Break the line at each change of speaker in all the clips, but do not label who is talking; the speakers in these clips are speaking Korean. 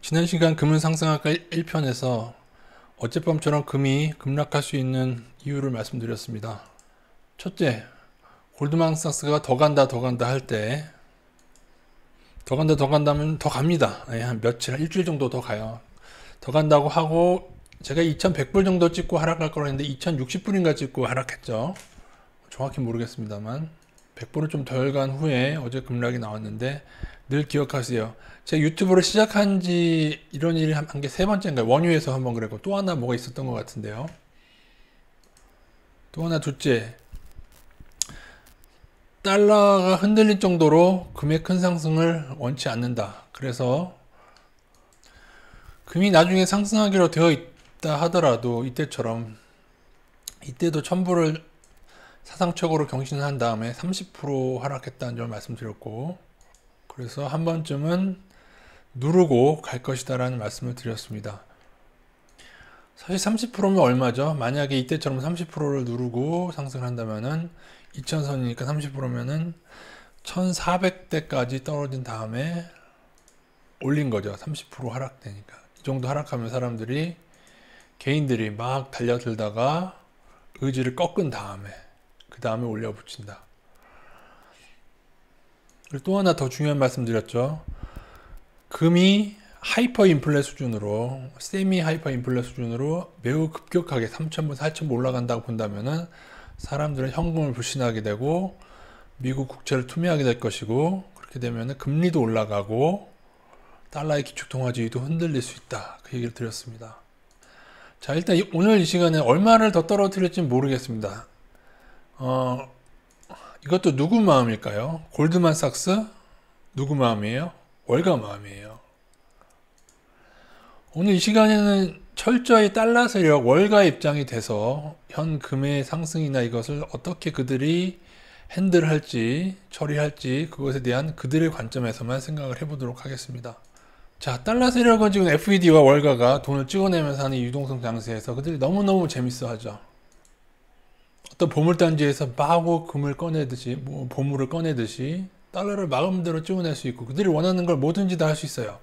지난 시간 금은 상승학과 1편에서 어젯밤처럼 금이 급락할 수 있는 이유를 말씀드렸습니다. 첫째, 골드만삭스가 더 간다 할 때 더 간다 하면 더 갑니다. 한 며칠, 한 일주일 정도 더 가요. 더 간다고 하고 제가 2100불 정도 찍고 하락할 거라 했는데 2060불인가 찍고 하락했죠. 정확히 모르겠습니다만 100불을 좀 덜 간 후에 어제 급락이 나왔는데 늘 기억하세요. 제가 유튜브를 시작한 지 이런 일이 한 게 세 번째인가요? 원유에서 한번 그랬고 또 하나 뭐가 있었던 것 같은데요. 또 하나 둘째, 달러가 흔들릴 정도로 금의 큰 상승을 원치 않는다. 그래서 금이 나중에 상승하기로 되어 있다 하더라도 이때도 1000불을 사상적으로 경신한 다음에 30% 하락했다는 점을 말씀드렸고, 그래서 한 번쯤은 누르고 갈 것이다 라는 말씀을 드렸습니다. 사실 30%면 얼마죠? 만약에 이때처럼 30%를 누르고 상승을 한다면은 2000선이니까 30%면은 1400대까지 떨어진 다음에 올린 거죠. 30% 하락되니까. 이 정도 하락하면 개인들이 막 달려들다가 의지를 꺾은 다음에 그 다음에 올려붙인다. 그리고 또 하나 더 중요한 말씀 드렸죠. 금이 하이퍼 인플레 수준으로, 세미 하이퍼 인플레 수준으로 매우 급격하게 3000불, 4000불 올라간다고 본다면은 사람들은 현금을 불신하게 되고 미국 국채를 투매하게 될 것이고, 그렇게 되면은 금리도 올라가고 달러의 기축통화지위도 흔들릴 수 있다. 그 얘기를 드렸습니다. 자, 일단 오늘 이 시간에 얼마를 더 떨어뜨릴지는 모르겠습니다. 이것도 누구 마음일까요? 골드만삭스? 누구 마음이에요? 월가 마음이에요. 오늘 이 시간에는 철저히 달러 세력, 월가의 입장이 돼서 현 금의 상승이나 이것을 어떻게 그들이 핸들할지, 처리할지, 그것에 대한 그들의 관점에서만 생각을 해보도록 하겠습니다. 자, 달러 세력은 지금 FED와 월가가 돈을 찍어내면서 하는 유동성 장세에서 그들이 너무너무 재밌어 하죠. 어떤 보물단지에서 마구 금을 꺼내듯이, 보물을 꺼내듯이 달러를 마음대로 찍어낼 수 있고 그들이 원하는 걸 뭐든지 다 할 수 있어요.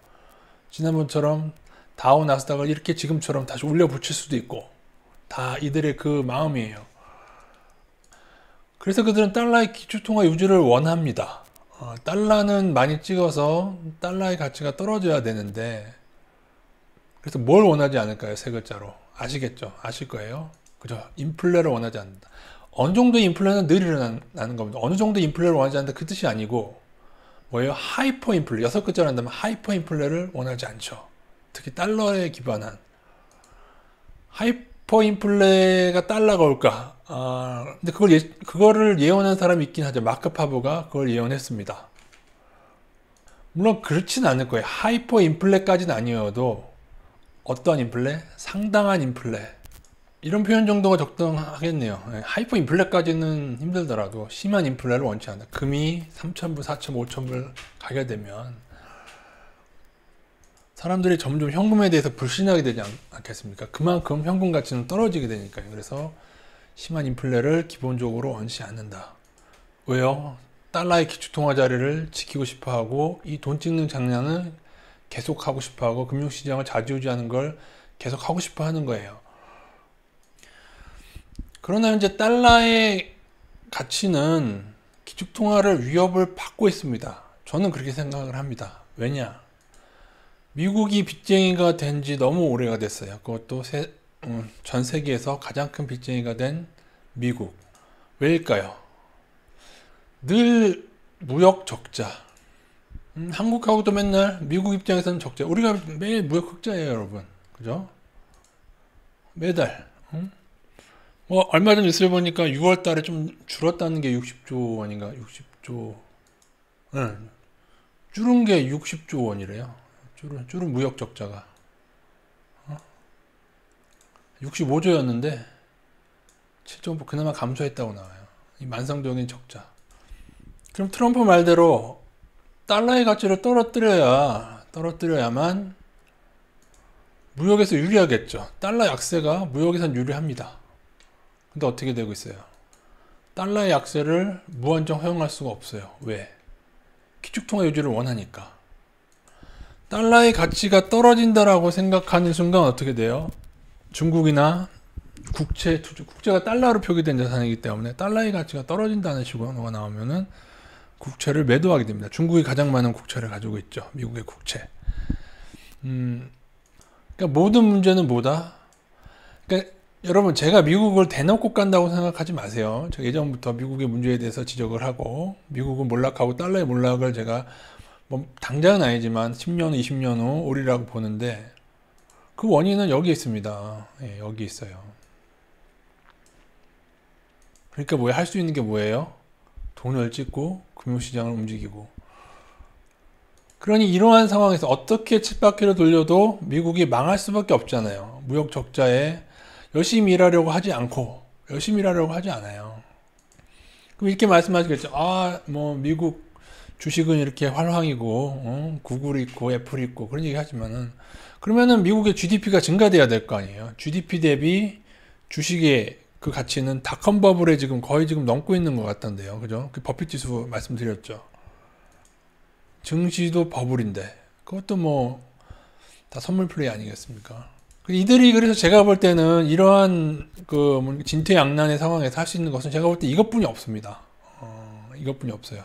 지난번처럼 다우 나스닥을 이렇게 지금처럼 다시 올려 붙일 수도 있고, 다 이들의 그 마음이에요. 그래서 그들은 달러의 기축통화 유지를 원합니다. 달러는 많이 찍어서 달러의 가치가 떨어져야 되는데, 그래서 뭘 원하지 않을까요? 세 글자로 아시겠죠? 아실 거예요. 그죠? 인플레를 원하지 않는다. 어느 정도 인플레는 늘 일어나는 겁니다. 어느 정도 인플레를 원하지 않는다 그 뜻이 아니고 뭐예요? 하이퍼 인플레, 6글자로 한다면 하이퍼 인플레를 원하지 않죠. 특히 달러에 기반한 하이퍼 인플레가 달러가 올까? 근데 그거를 예언한 사람이 있긴 하죠. 마크 파버가 그걸 예언했습니다. 물론 그렇진 않을 거예요. 하이퍼 인플레까지는 아니어도 어떠한 인플레? 상당한 인플레. 이런 표현 정도가 적당하겠네요. 하이퍼 인플레까지는 힘들더라도 심한 인플레를 원치 않는다. 금이 3000불, 4000불, 5000불 가게 되면 사람들이 점점 현금에 대해서 불신하게 되지 않겠습니까? 그만큼 현금 가치는 떨어지게 되니까요. 그래서 심한 인플레를 기본적으로 원치 않는다. 왜요? 달러의 기축통화 자리를 지키고 싶어하고 이 돈 찍는 장난을 계속하고 싶어하고 금융시장을 좌지우지하는 걸 계속하고 싶어하는 거예요. 그러나 이제 달러의 가치는 기축통화를 위협을 받고 있습니다. 저는 그렇게 생각을 합니다. 왜냐? 미국이 빚쟁이가 된 지 너무 오래가 됐어요. 그것도 전 세계에서 가장 큰 빚쟁이가 된 미국. 왜일까요? 늘 무역 적자. 한국하고도 맨날 미국 입장에서는 적자. 우리가 매일 무역 흑자예요, 여러분. 그죠? 매달. 뭐 얼마 전 뉴스를 보니까 6월 달에 좀 줄었다는 게 60조 원인가? 60조. 응. 줄은 게 60조 원이래요. 줄은 무역 적자가 65조였는데 7.5 그나마 감소했다고 나와요. 이 만성적인 적자. 그럼 트럼프 말대로 달러의 가치를 떨어뜨려야만 무역에서 유리하겠죠. 달러 약세가 무역에선 유리합니다. 근데 어떻게 되고 있어요? 달러의 약세를 무한정 허용할 수가 없어요. 왜? 기축통화 유지를 원하니까. 달러의 가치가 떨어진다라고 생각하는 순간 어떻게 돼요? 중국이나 국제가 달러로 표기된 자산이기 때문에 달러의 가치가 떨어진다는 신호가 나오면은 국채를 매도하게 됩니다. 중국이 가장 많은 국채를 가지고 있죠. 미국의 국채. 그러니까 모든 문제는 뭐다? 그러니까 여러분, 제가 미국을 대놓고 깐다고 생각하지 마세요. 제가 예전부터 미국의 문제에 대해서 지적을 하고, 미국은 몰락하고 달러의 몰락을 제가 뭐 당장은 아니지만 10년 후, 20년 후 오리라고 보는데, 그 원인은 여기 있습니다. 예, 여기 있어요. 그러니까 뭐야? 할 수 있는 게 뭐예요? 돈을 찍고 금융시장을 움직이고. 그러니 이러한 상황에서 어떻게 쳇바퀴를 돌려도 미국이 망할 수밖에 없잖아요. 무역 적자에 열심히 일하려고 하지 않고, 열심히 일하려고 하지 않아요. 그럼 이렇게 말씀하시겠죠. 뭐 미국 주식은 이렇게 활황이고, 구글 있고 애플 있고 그런 얘기 하지만은, 그러면은 미국의 GDP가 증가돼야 될 거 아니에요. GDP 대비 주식의 그 가치는 닷컴 버블에 지금 거의 넘고 있는 것 같던데요. 그죠? 그 버핏 지수 말씀드렸죠. 증시도 버블인데, 그것도 뭐 다 선물 플레이 아니겠습니까? 이들이, 그래서 제가 볼 때는 이러한 진퇴양난의 상황에서 할 수 있는 것은 제가 볼 때 이것뿐이 없습니다. 이것뿐이 없어요.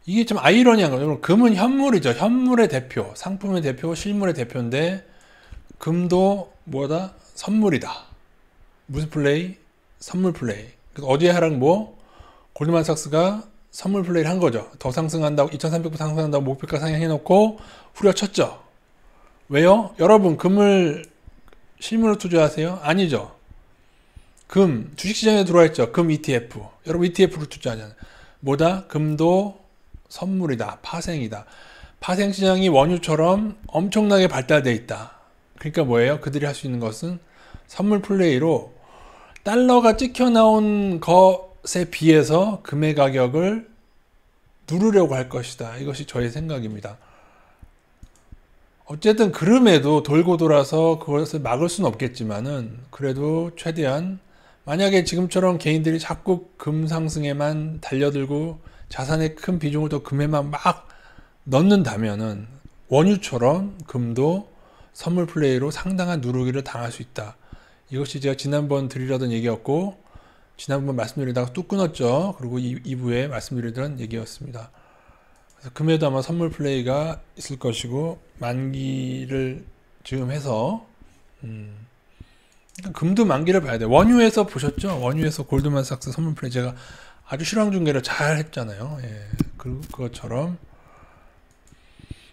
이게 좀 아이러니한 거죠. 금은 현물이죠. 현물의 대표, 상품의 대표, 실물의 대표인데, 금도 뭐다? 선물이다. 무슨 플레이? 선물 플레이. 어제 하락 골드만삭스가 선물 플레이를 한 거죠. 더 상승한다고, 2300불 상승한다고 목표가 상향해놓고 후려쳤죠. 왜요? 여러분, 금을 실물로 투자하세요? 아니죠. 금, 주식시장에 들어와 있죠. 금 ETF. 여러분, ETF로 투자하잖아요. 뭐다? 금도 선물이다. 파생이다. 파생시장이 원유처럼 엄청나게 발달되어 있다. 그러니까 뭐예요? 그들이 할 수 있는 것은 선물 플레이로 달러가 찍혀 나온 것에 비해서 금의 가격을 누르려고 할 것이다. 이것이 저의 생각입니다. 어쨌든 그럼에도 돌고 돌아서 그것을 막을 수는 없겠지만은, 그래도 최대한, 만약에 지금처럼 개인들이 자꾸 금 상승에만 달려들고 자산의 큰 비중을 더 금에만 막 넣는다면은 원유처럼 금도 선물 플레이로 상당한 누르기를 당할 수 있다. 이것이 제가 지난번 드리려던 얘기였고, 지난번 말씀드리다가 뚝 끊었죠. 그리고 2부에 말씀드리던 얘기였습니다. 그래서 금에도 아마 선물 플레이가 있을 것이고, 만기를 지금 해서 금도 만기를 봐야 돼요. 원유에서 보셨죠? 원유에서 골드만삭스 선물 플레이 제가 아주 실황 중계를 잘 했잖아요. 예, 그것처럼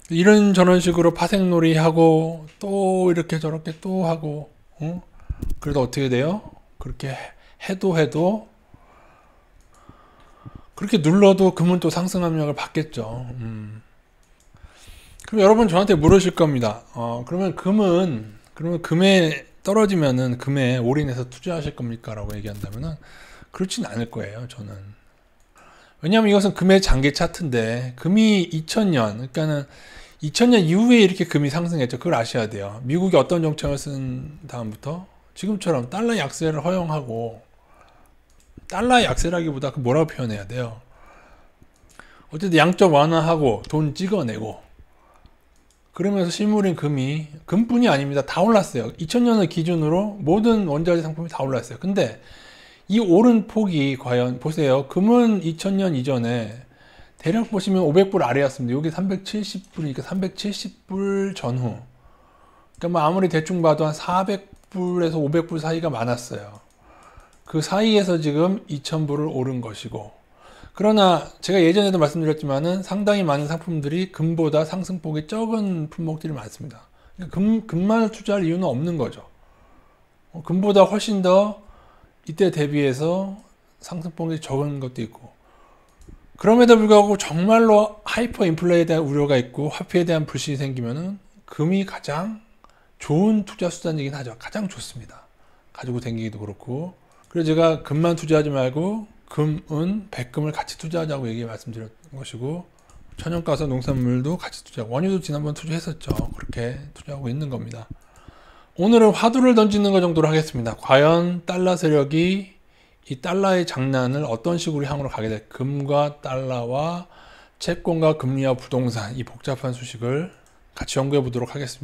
이런 저런 식으로 파생놀이 하고 또 이렇게 저렇게 또 하고, 그래도 어떻게 돼요? 그렇게 해도 그렇게 눌러도 금은 또 상승 압력을 받겠죠. 그럼 여러분 저한테 물으실 겁니다. 그러면 금에 떨어지면은 금에 올인해서 투자하실 겁니까? 라고 얘기한다면은 그렇진 않을 거예요, 저는. 왜냐하면 이것은 금의 장기 차트인데, 금이 2000년, 그러니까는 2000년 이후에 이렇게 금이 상승했죠. 그걸 아셔야 돼요. 미국이 어떤 정책을 쓴 다음부터 지금처럼 달러 약세를 허용하고, 달러 약세라기보다 뭐라고 표현해야 돼요? 어쨌든 양적 완화하고 돈 찍어내고, 그러면서 실물인 금뿐이 아닙니다. 다 올랐어요. 2000년을 기준으로 모든 원자재 상품이 다 올랐어요. 근데 이 오른 폭이 과연, 보세요. 금은 2000년 이전에 대략 보시면 500불 아래였습니다. 여기 370불이니까 370불 전후. 그러니까 뭐 아무리 대충 봐도 한 400불에서 500불 사이가 많았어요. 그 사이에서 지금 2000불을 오른 것이고, 그러나 제가 예전에도 말씀드렸지만은 상당히 많은 상품들이 금보다 상승폭이 적은 품목들이 많습니다. 그러니까 금만을 투자할 이유는 없는 거죠. 금보다 훨씬 더 이때 대비해서 상승폭이 적은 것도 있고, 그럼에도 불구하고 정말로 하이퍼 인플레에 대한 우려가 있고 화폐에 대한 불신이 생기면은 금이 가장 좋은 투자 수단이긴 하죠. 가장 좋습니다. 가지고 다니기도 그렇고. 그래서 제가 금만 투자하지 말고 금은 백금을 같이 투자하자고 말씀드렸던 것이고, 천연가스 농산물도 같이 투자하고, 원유도 지난번 투자했었죠. 그렇게 투자하고 있는 겁니다. 오늘은 화두를 던지는 것 정도로 하겠습니다. 과연 달러 세력이 이 달러의 장난을 어떤 식으로 향으로 가게 될, 금과 달러와 채권과 금리와 부동산, 이 복잡한 수식을 같이 연구해 보도록 하겠습니다.